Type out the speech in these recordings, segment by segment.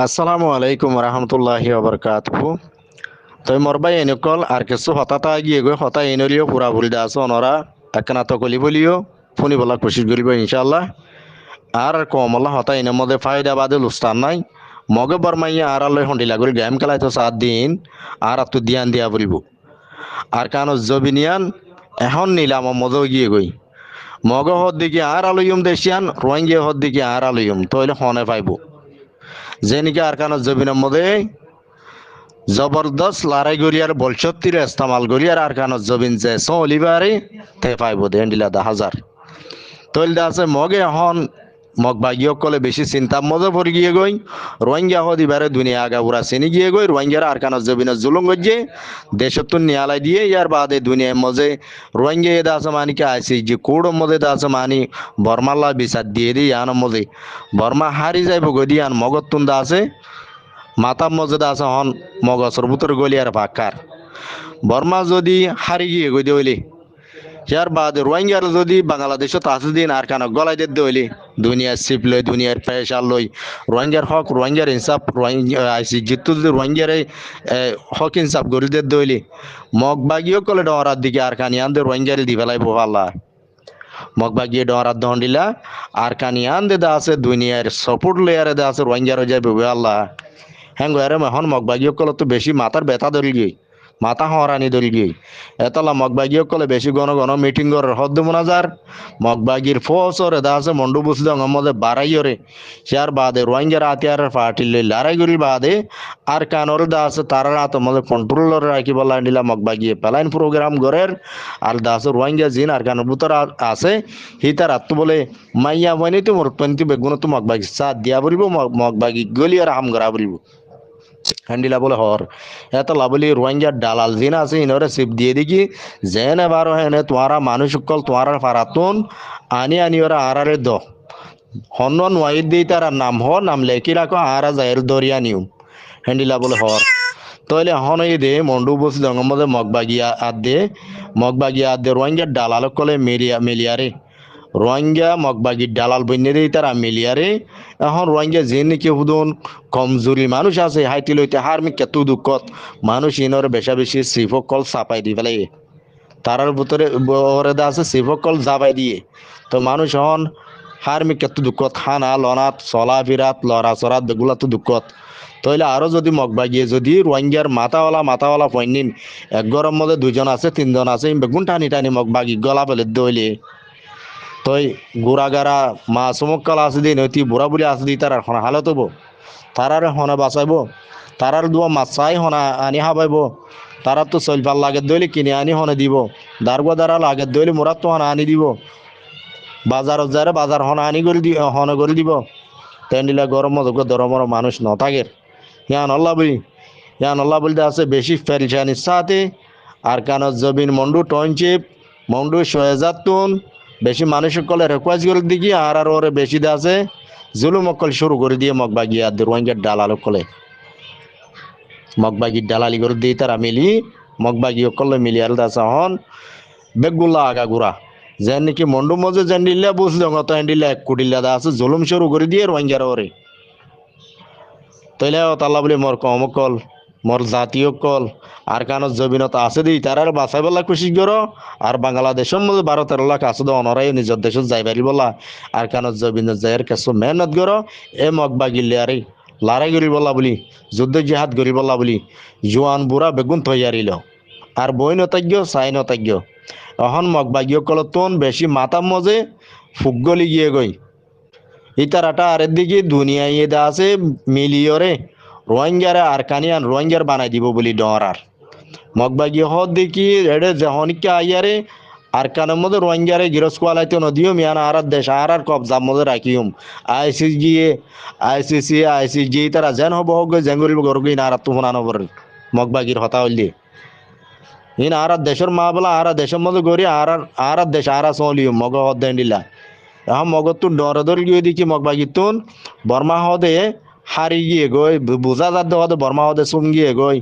আসসালামু আলাইকুম রহমতুল্লাহি ওবরকাতুহু। তই মোর ভাই এনেকল আর কিছু হতাতা গিয়ে গই হতা এনেলিও পুরা ভুল দা আছে অনরা একখানা তকলি বলিও ফোনি বলা কোশিশ করিব ইনশাআল্লাহ। আর কমলা হতা এনে মধ্যে ফায়দা বাদে লুস্তান নাই মগে বরমাইয়া আর আল্লাহ হন্ডিলা করি গেম খেলাই তো 7 দিন আর তো দিয়ান দিয়া বলিব আর কানো জবিনিয়ান এখন নিলাম মজা গিয়ে গই মগ হদ দিকে আর আলুয়ুম দেশিয়ান রোহিঙ্গা হদ দিকে আর আলুয়ুম তইলে হনে পাইব যেনিকে আর কানো জবিনের মধ্যে জবরদস্ত লড়াই গড়িয়ার বলশক্তির ইস্তেমাল গড়িয়ার আর কানত জবিন যে সলিবারে তে পাইব দেন্ডিলা 10,000 তৈল দা আছে মগে এখন মগ বাগিয়ক কলে বেশি চিন্তা মজা পড়ে গিয়ে গই রোহিঙ্গা হদিবারে দুনিয়া আগা উড়া চিনি গিয়ে গই রোহিঙ্গার আর কানত জবিনের জুলুম গজ্জে দেশতুন নিয়ালাই দিয়ে ইয়ার বাদে দুনিয়ার মজে রোহিঙ্গা এদা আছে মানিকে আইসি যে কোড় মজে দা আছে মানি বর্মাল্লা বিচার দিয়ে দিই আন মজে বর্মা হারি যাইব গদিয়ান মগতুন দা আছে মাতা মজেদা আছে হন মগজর বুতর গলিয়ার ভাকার বর্মা যদি হারি গিয়ে গই দইলি ইয়ার বাদ রোহিঙ্গার যদি বাংলাদেশত আছে দিন আর কান গলাই দিতে হইলি দুনিয়ার সিপ লই দুনিয়ার পেশাল লই রোহিঙ্গার হক রোহিঙ্গার ইনসাফ আইসি জিতু যদি রোহিঙ্গার হক ইনসাফ গড়ি দিতে হইলি মগ বাগিও কলে ডরার দিকে আর কানিয়ান দে রোহিঙ্গার দি ফেলাই বোভাল্লা মগ বাগিয়ে ডরার দহন দিলা আর কানিয়ান দে দা আছে দুনিয়ার সাপোর্ট লেয়ারে দা আছে রোহিঙ্গার যাই বোভাল্লা হ্যাঁ গো এখন মগবাগীয় কলে তো বেশি মাথার ব্যথা ধরি গিয়ে মাথা হরানি ধরি গিয়ে এতলা মগবাগীয় কলে বেশি ঘন ঘন মিটিং করে হদ্দ মোনাজার মগবাগির ফসর এদা আছে মন্ডু বুসলে মধ্যে বাড়াইরে যার বাদে রোহিঙ্গার আতিয়ার পার্টিলে লড়াই করি বাদে আর কানর দা আছে তারা রাত মধ্যে কন্ট্রোলর রাখি বলা নিলা মগবাগিয়ে পেলাইন প্রোগ্রাম গড়ের আর দা আছে রোহিঙ্গা জিন আর কানর বুতর আছে হিতার আত্ম বলে মাইয়া বনি তো মোর পন্থী বেগুন তো মগবাগি সাথ দিয়া বলিব মগবাগি গলি আর হাম গড়া বলিব হ্যান্ডিলা বলে হর এত লাভলি রোহিঙ্গার দালাল জিন আছে ইনরে সিপ দিয়ে দেখি যেন এবার হেনে তোমারা মানুষ সকল তোমার ফারাতুন আনি আনি ওরা আরারে দ হন ওয়াইদ দিই তার নাম হ নাম লেখি রাখো আরা যাইর দরিয়া নিউ হ্যান্ডিলা বলে হর তইলে হন এই দে মন্ডু বসি মধ্যে মগবাগিয়া আদ দে রোহিঙ্গার দালাল কলে মিলিয়ারে রোহিঙ্গা মগবাগির দালাল বন্যে দিই তারা মিলিয়ারে এখন রোহিঙ্গা যে নাকি হুদন কমজোরি মানুষ আছে হাইটি লইতে হারমি কেতু দুঃখত মানুষ ইনর বেশা বেশি সিফক কল চাপাই দি ফেলে তারার ভিতরে ওরেদা আছে সিফক কল জাপাই দিয়ে তো মানুষ এখন হারমি কেতু দুঃখত খানা লনাত চলা ফিরাত লড়া চড়াত বেগুলা তো দুঃখত তইলে আরো যদি মগবাগিয়ে যদি রোহিঙ্গার মাথাওয়ালা পয়নিন এক গরম মধ্যে 2জন আছে 3জন আছে বেগুন টানি টানি মগবাগি গলা ফেলে দইলে তই গুড়াগারা মা চমকাল আছে দি নতি বুড়া বুড়ি আছে দি তার হালত হবো তারার হনে বাঁচাইব তারার দুয়া মাছাই হনা আনি হাবাইব তারা তো চলপাল লাগে দইলে কিনে আনি হনে দিব দারগা দ্বারা লাগে দইলে মোরাত তো হনা আনি দিব বাজারত যারে বাজার হনা আনি করে দি হনে করে দিব তেন্ডিলা গরম মতো দরমর মানুষ নথাকের ইয়ান আল্লাহ বলতে আছে বেশি ফেরিসানির সাথে আর কানত জবিন মন্ডু টনচিপ মন্ডু শয়েজাতুন বেশি মানুষ কলে রেকোয়াজ করে দিকে আর ওরে বেশি দে আছে জুলুম অকল শুরু করে দিয়ে মগবাগি আর রোহিঙ্গার দালাল কলে মগবাগির দালালি করে দিয়ে তারা মিলি মগবাগি অকলে মিলি আর দাসা হন বেগুল্লা আগা গুড়া যেন নাকি মন্ডু মজে যেন দিল্লা বুঝলে তো দিল্লা এক কুটিল্লা দা আছে জুলুম শুরু করে দিয়ে রোহিঙ্গার ওরে তইলে তাল্লা বলি মোর কমকল মোর জাতীয় কল আর কানত জবিনত আছে দি তারার বাঁচাই বলা কোশিশ করো আর বাংলাদেশের মধ্যে 12-13 লাখ আছে তো অনরাই নিজের দেশত যাই পারি বলা আর কানত জবিনত যাইয়ের কিছু মেহনত করো এ মগবাগিলে আরে লড়াই করি বলা বলি যুদ্ধ জিহাদ করি বলা বলি জোয়ান বুড়া বেগুন তৈয়ারিল আর বই নতাজ্ঞ চাই নতাজ্ঞ এখন মগবাগীয় কলতন বেশি মাতাম মজে ফুগলি গিয়ে গই ইতারাটা আরের দিকে দুনিয়ায় এদা আছে মিলিয়রে রোহিঙ্গারে আর কানিয়ান রোহিঙ্গার বানাই দিব বলি ডরার মগবাগি হদ দেখি এডে যখনকে আইয়ারে আর কানের মধ্যে রোহিঙ্গারে গিরস্কোয়ালাইতে নদীও মিয়ান আর দেশ আর কবজার মধ্যে রাখিম আইসিসি তারা যেন হব হোক জেঙ্গুরিব গরগি না আর তুমনা নবর মগবাগির হতা হইলি ইন আর দেশের মা বলা আর দেশের মধ্যে গড়ি আর দেশ আর চলিও মগ হদ দেন দিলা এখন মগত তুন ডর ধর গিয়ে দেখি মগবাগিতুন বর্মা হদে হারি গিয়ে গই বোঝা যার হদে বর্মা হদে চুম গিয়ে গই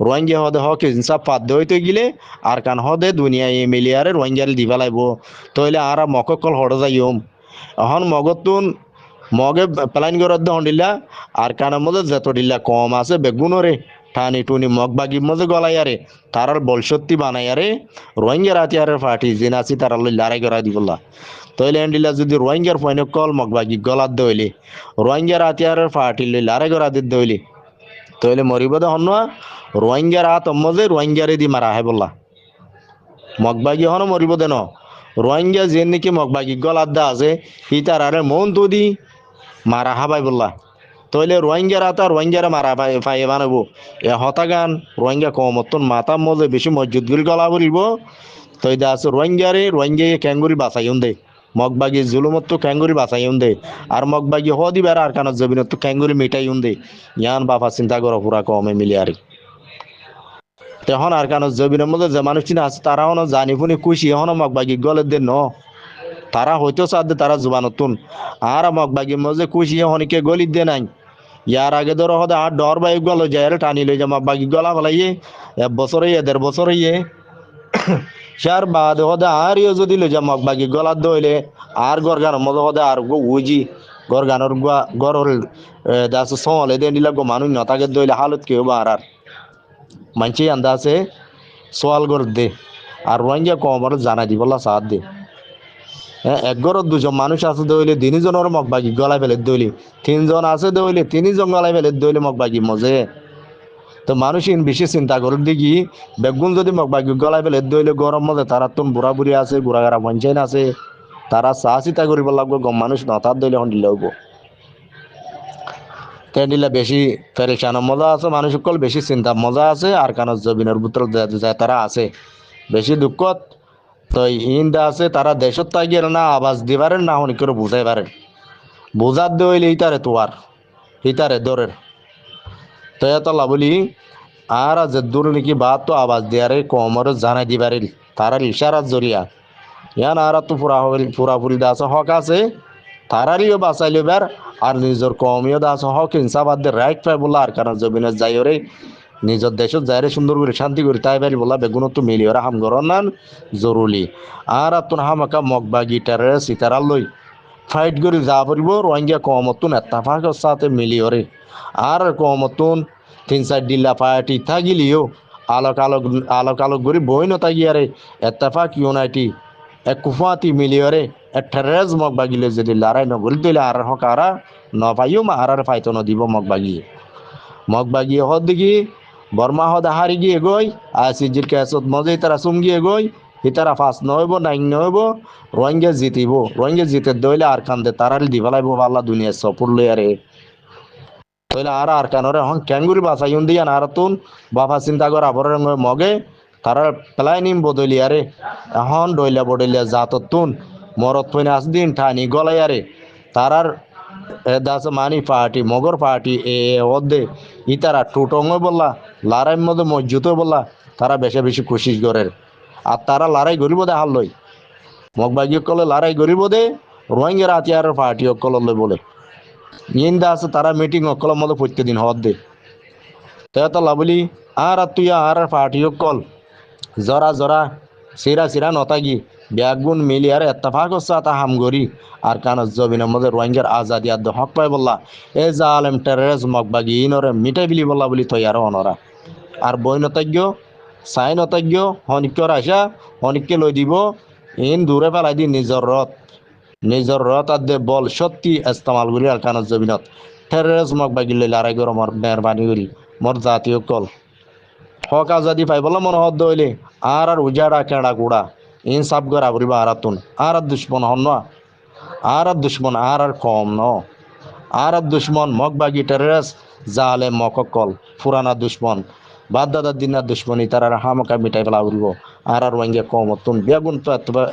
রোহিঙ্গা হদে হক ইনসাফ পাদ্য হইতে গিলে আর কান হদে দুনিয়া মিলিয়ারে রোহিঙ্গারে দিবা লাগবো তইলে আর মককল হড় যাইম এখন মগতুন মগে প্লাইন গরদ হন্ডিলা আর কানের মধ্যে যত ডিল্লা কম আছে বেগুনরে টানি টুনি মগ বাগি মধ্যে গলাইয়ারে তারার বলসত্তি বানাইয়ারে রোহিঙ্গা রাতিয়ারের পার্টি জিনাসি তারা লই লড়াই করা দিবলা তইলে এন্ডিলা যদি রোহিঙ্গার পয়নে কল মগ বাগি গলাত দইলি রোহিঙ্গা রাতিয়ারের পার্টি লই লড়াই করা দিত দইলি তইলে মরিব দে হন্না রোহিঙ্গার হাত মধ্যে রোহিঙ্গারে দি মারা হে বললা মগ বাগি হন মরিব দে ন রোহিঙ্গা যে নাকি মগ বাগি গলাত দা আছে হি তারারে মন তো দি মারা হাবাই বললা তইলে রোহিঙ্গারা তা রোহিঙ্গারা মারা পাই বানাবো এ হতাগান রোহিঙ্গা কমতন মাথা মজে বেশি মসজিদ গুলি গলা বলিব তই দা আছে রোহিঙ্গারে রোহিঙ্গা ক্যাঙ্গুরি বাঁচাইন দে মগবাগি জুলুমত ক্যাঙ্গুরি বাঁচাইন দে আর মগবাগি হ দিবার আর কানত জবিনত ক্যাঙ্গুরি মিটাইন দে ইয়ান বাপা চিন্তা করো পুরা কমে মিলি আর তখন আর কানত জবিনের মধ্যে যে মানুষ চিনা আছে তারা হন জানি ফুনি খুশি হন মগবাগি গলে দে ন তারা হয়তো সাথে তারা জুবানতুন আর মগবাগির মধ্যে খুশি হনিকে গলি দে নাই ইয়ার আগে ধরো হদে আর ডর বাই গল যায় টানি লই যা মগবাগি গলা ফেলাইয়ে 1 বছর হইয়ে 1.5 বছর হইয়ে সার বাদ হদে আর ইয়ে যদি লই যা মগবাগি গলার দইলে আর গরগানোর মধ্যে হদে আর উজি গরগানোর গরর দাস সলে দেন দিলা গো মানুষ নতাকে দইলে হালত কেউ আর মানছি আন্দাজে সোয়াল গর দে আর রোহিঙ্গা কমর জানা দিবলা সাথ দে এক ঘরত 2জন মানুষ আছে দইলে 3জনের মগবাগি গলায় ফেলে দইলি 3জন আছে দইলে 3জন গলায় ফেলে দইলে মগবাগি মজে তো মানুষ ইন বেশি চিন্তা করে দেখি বেগুন যদি মগবাগি গলায় ফেলে দইলে গরম মধ্যে তারা তুন বুড়া বুড়ি আছে গুড়াগাড়া পঞ্চায়েত আছে তারা চা চিতা করিব লাগবে গম মানুষ নতার দইলে হন দিলে হইব দিলে বেশি পেরেশানোর মজা আছে মানুষ সকল বেশি চিন্তা মজা আছে আর কারণ জবিনের ভিতর তারা আছে বেশি দুঃখত তো ইন্দা আছে তারা দেশত তাগিয়ে না আওয়াজ দিবারেন না হনি করে বুঝাই পারেন বুঝার দইলে ইতারে তোয়ার ইতারে দরের তো এত লাভলি আর যে দূর নাকি বাদ তো আওয়াজ দিয়ারে কমর জানাই দিবারিল তারার ইশারার জরিয়া ইয়ান আর তো পুরাপুরি দাস হক আছে তারারিও বাঁচাই লইবার আর নিজের কমিও দাস হক ইনসাফ রাইট পাই বললা আর কারণ জমিনে যাইরে নিজের দেশত যাইরে সুন্দর করে শান্তি করে তাই পারি বললা বেগুনত তো মিলিয়রা হাম গরন নান জরুরি আর তুন হামাকা মগবাগি টারে সিতারা লই ফাইট করে যা পারিব রোহিঙ্গা কমতুন এত্তাফাকের সাথে মিলিয়রে আর কমতুন 3-4 ডিল্লা পার্টি থাকিলিও আলোক আলোক করে বই নথাকিয়ারে এত্তাফাক ইউনাইটি এক কুফাতি মিলিয়রে টেরেজ মগবাগিলে যদি লড়াই নগরি দিলে আর হকারা নপাইও মা আর ফাইতো নদিব মগবাগিয়ে হদ দেখি বর্মা হদ হারি গিয়ে গই আইসিজির কেসত মজে তারা চুমগিয়ে গই ইতারা ফার্স্ট নহব নাইন নহব রোহিঙ্গা জিতিব রোহিঙ্গা জিতে দইলে আর কান্দে তারারি দিবালাইব আল্লাহ দুনিয়া সপুর লইয়ারে তইলে আর কানরে হন ক্যাঙ্গুরি বাসাইন দিয়ান আর তুন বাবা চিন্তা কর আবর মগে তারা প্লাইনিম বদলিয়ারে এখন ডইলা বডলিয়া জাতত তুন মরত পইনা আসদিন ঠানি গলাইয়ারে তারার দাস মানি পার্টি মগর পার্টি অদে ইতারা টুটঙ্গ বললা লড়াই মধ্যে মজুত বললা তারা বেশি বেশি কোশিশ করে আর তারা লড়াই করিব দে হাল লই মগবাগি কলে লড়াই করিব দে রোহিঙ্গা রাতিয়ারের পার্টি অকল লই বলে ইন্দা আছে তারা মিটিং অকল মধ্যে প্রত্যেকদিন হদ দে তো লাভলি আর তুই আর পার্টি অকল জরা জরা সিরা নতাগি ব্যাগুন মিলি আর এত্তাফাক সাথে হামগরি আর কান জবিনের মধ্যে রোহিঙ্গার আজাদি আদ হক পাই বললা এ জালেম টেররিস্ট মগবাগি ইনরে মিটাই বিলি বললা বলি তৈয়ার অনরা আর বই নতাজ্ঞ চাই নতাজ্ঞ হনিক্যর আশা হনিককে লই দিব ইন দূরে পেলাই দি নিজর রথ আর দে বল সত্যি ইস্তেমাল করি আর কান জবিনত টেররিস্ট মগবাগি লই লড়াই করো মর মেহরবানি করি মোর জাতীয় কল হক আজাদি পাই বললা মনে হদ দইলে আর উজাড়া কেড়া কুড়া ইনসাফ করা বলিবা আর দুশ্মন হন না আর দুশ্মন আর কম ন আর দুশ্মন মগবাগি টেররিস্ট জালে মককল পুরানা দুশ্মন বাদ দাদার দিনার দুশ্মনী তারা হামকা মিটাই ফেলা বলিব আর রোহিঙ্গা কম তুন বেগুন তো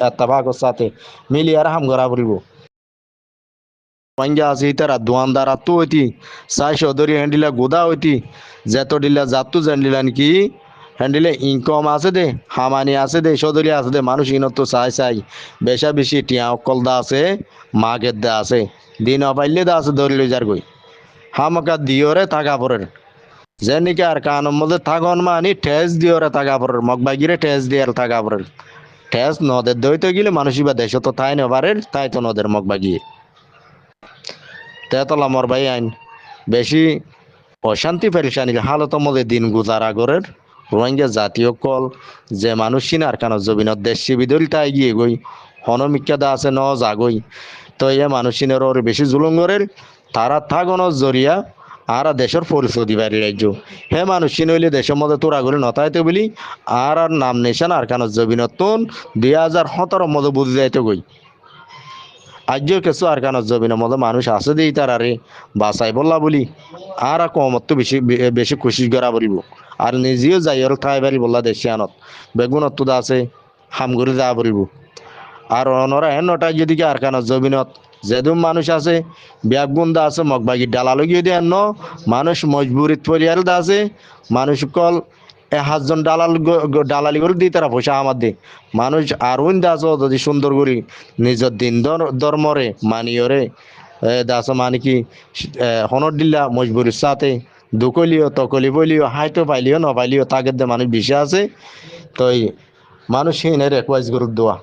এত্তাফাকের সাথে মিলি আর হাম করা বলিব রোহিঙ্গা আছে তারা দোয়ানদার আত্ম হইতি চাই সদরি হ্যান্ডিলা গোদা হইতি যেত ডিলা জাতু জানডিলা নাকি হ্যান্ডিলে ইনকম আছে দে হামানি আছে দে সদরি আছে দে মানুষ ইনত চাই বেশা বেশি টিয়া অকল দা আছে মাগের দা আছে দিন অপাইলে দা আছে ধরি লই যার গই হামকা দিওরে টাকা পরের যে নাকি আর কানের মধ্যে থাকন মানি ঠেস দিওরে টাকা পরের মগবাগিরে ঠেস দিয়ে টাকা পরের ঠেস নদের দইতে গেলে মানুষ বা দেশ তো তাই না পারে তাই তো নদের মগবাগিয়ে তেতলা মর ভাই আইন বেশি অশান্তি পেরেশানির হালতের মধ্যে দিন গুজারা করের রোহিঙ্গা জাতীয় কল যে মানুষ চিনার কারণ জবিনত দেশ বিদরিতা এগিয়ে গই হনমিকা দা আছে ন জাগই তো এ মানুষ চিনের ওর বেশি জুলুম করের তারা থাকনের জরিয়া আর দেশের পরিচয় দিবার রাজ্য হে মানুষ চিন হইলে দেশের মধ্যে তোরা করে নতাইতে বলি আর নাম নিশান আর কারণ জবিনতন 2017 মধ্যে বুঝে যাইতে গই আজও কিছু আর কারণ জবিনের মধ্যে মানুষ আছে দেই তার আরে বাসাই বললা বলি আর কমত বেশি বেশি খুশি করা বলিব আর নিজেও যাই আর ঠাই বাড়ি বললা দেশিয়ানত বেগুনত তো আছে হামগুড়ি যা বলিব আর অনরা নটাই যদি আর কারণ জবিনত যেদুম মানুষ আছে ব্যাগুন্দা আছে মগবাগি ডালা লগিয়ে দিয়ে মানুষ মজবুরিত পরিয়াল দা আছে মানুষ কল 1,000 ডালালি করে দিই তারা পয়সা আমার দে মানুষ আর দাস যদি সুন্দর করি নিজের দিন ধর্মরে মানিয়রে দাস মানে কি হনর দিল্লা মজবুরির সাথে দুকলিও তকলি বলিও হাইটো পাইলিও নপাইলিও তাকে দে মানুষ বিষয় আছে তো মানুষ হিনে রেকোয়াইজ করে দেওয়া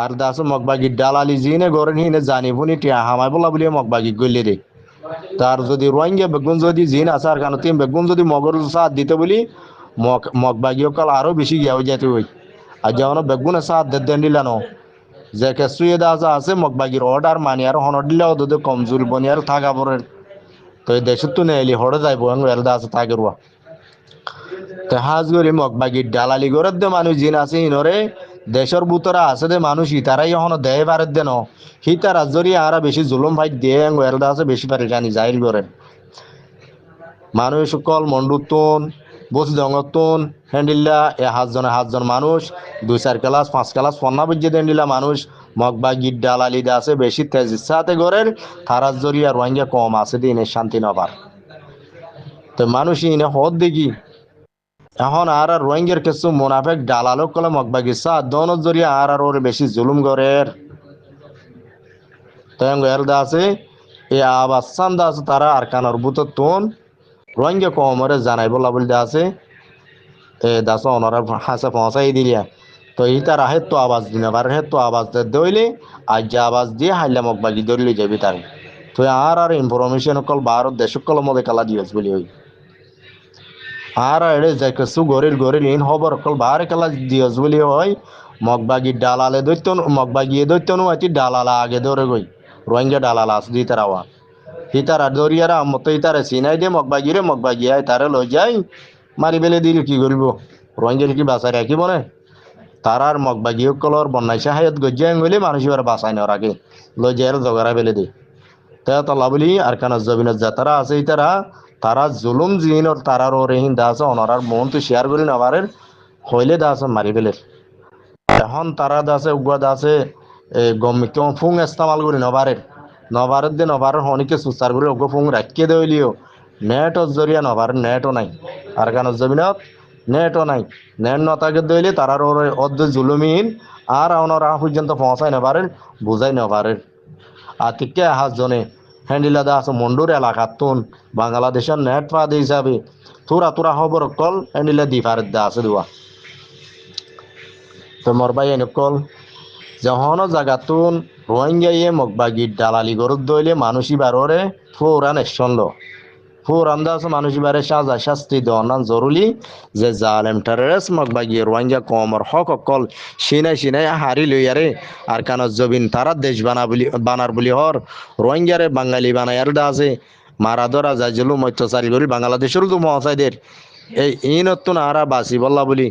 আর দাস মগবাগি ডালালি জিনে গরেন হিনে জানি বুনি টিয়া হামাই বলা বলি মগবাগি গলি রে তার যদি রোহিঙ্গা বেগুন যদি জিন আছে আর কারণ তিন বেগুন যদি মগর সাথ দিতে বলি মগবাগিও কাল আরো বেশি গিয়ে যেতে হই আর যেমন বেগুনের সাথ দেন দিলানো যে কেসুয়ে দাস আছে মগবাগির অর্ডার মানি আর হনর দিলেও যদি কমজোরি বনি আর থাকা পরে তো এই দেশের তো নেই হরে যাইব এর দাস থাকে রুয়া তো হাজ করি মগবাগির ডালালি করে দে মানুষ জিন আছে হিনরে দেশের বুতরা আছে দে মানুষ ইতারাই এখন দেয় পারে দেন হিতারা জরি আর বেশি জুলুম ভাই দিয়ে এর দাস বেশি পারে জানি জাহির করেন মানুষ সকল মন্ডুতন বসি দঙ্গতন হ্যান্ডিল্লা 1,000 মানুষ 2-4 ক্লাস 5 ক্লাস ফন্না বুঝিয়ে দেন্ডিলা মানুষ মগবাগির ডালালি দা আছে বেশি তেজ ইচ্ছাতে গরের তারার জরিয়া রোহিঙ্গা কম আছে দিনে শান্তি নবার তো মানুষ ইনে হদ দেখি এখন আর রোহিঙ্গার কিছু মুনাফেক ডালালো কলে মগবাগির সাথ দনের জরিয়া আর ওর বেশি জুলুম গরের তো এর দা আছে এই আবাস চান্দা আছে তারা আর কানর বুতন রোহিঙ্গা কমরে জানাই বলা বলতে আছে এ দাস অনরা হাসা পৌঁছাই দিলিয়া তো ই তারা হেতু আওয়াজ দিন আবার হেতু আওয়াজ দইলে আজ যে আওয়াজ দিয়ে হাইলা মগবাগি ধরলে যাবি তার তো আর ইনফরমেশন কল ভারত দেশ কল মধ্যে কালা দিয়েছ বলি ওই আর এড়ে যে কিছু গরিল ইন খবর কল বাহারে কালা দিয়েছ বলি হয় মগবাগি ডালালে দৈত্য মগবাগি দৈত্য নুয়াতি ডালালা আগে ধরে গই রোহিঙ্গা ডালালা আস দি তারাওয়া হিতারা দরিয়ারা মতো ইতারে চিনাই দিয়ে মগবাগি আয় তারে লই যাই মারি বেলে দিলে কি করব রোহিঙ্গার কি বাঁচাই রাখিব না তারার মগবাগি কলর বন্যায় সাহায্য গজ্জাই গেলে মানুষ এবার বাঁচাই নেওয়ার আগে লই যাই জগারা বেলে দে তাই তলা বলি আর কানা জবিনত যাতারা আছে ইতারা তারা জুলুম জিনর তারার ওরে হিন দাস অনরার মন তো শেয়ার করি নবারের হইলে দাস মারি বেলের এখন তারা দাসে উগুয়া দাসে গমিত ফুং ইস্তেমাল করি নবারের দে নবারের হনিকে সুস্তার করে ওগো ফুং রাখিয়ে দেইলিও নেটর জরিয়া নবারের নেটও নাই আর কারণ জমিনত নেটও নাই নেট নতাকে দইলে তারার ওর অর্ধ জুলুমিন আর ওনারা পর্যন্ত পৌঁছাই নবারের বুঝাই নবারের আর তিকে হাজ জনে হ্যান্ডিলা দা আছে মন্ডুর এলাকাত তুন বাংলাদেশের নেট ফাদে হিসাবে তোরা খবর কল হ্যান্ডিলা দি ফারের দা আছে দুয়া তো মোর ভাই এনে কল যখন জায়গাতুন রোহিঙ্গা ইয়ে মগবাগির ডালালি গরুর দইলে মানুষই বারোরে ফোরান একশন লো ফোরান দাস মানুষই বারে সাজা শাস্তি দেওয়ান জরুরি যে জালেম টেররিস্ট মগবাগি রোহিঙ্গা কমর হক অকল সিনাই হারি লইয়ারে আর কান জবিন তারা দেশ বানার বলি হর রোহিঙ্গারে বাঙালি বানায়ার দা আছে মারা ধরা যায় জুলুম অত্যাচারী করি বাংলাদেশের তো মহাসাইদের এই ইনতুন আরা বাসি বললা বলি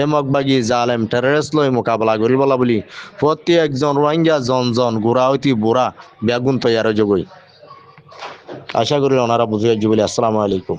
এ মগবাগি জালেম টেররিস্ট লই মোকাবেলা করি বলা বলি প্রতি একজন রোহিঙ্গা জন গুড়া হইতি বুড়া বেগুন তৈয়ার জগই আশা করি ওনারা বুঝিয়ে বলি আসসালামু আলাইকুম।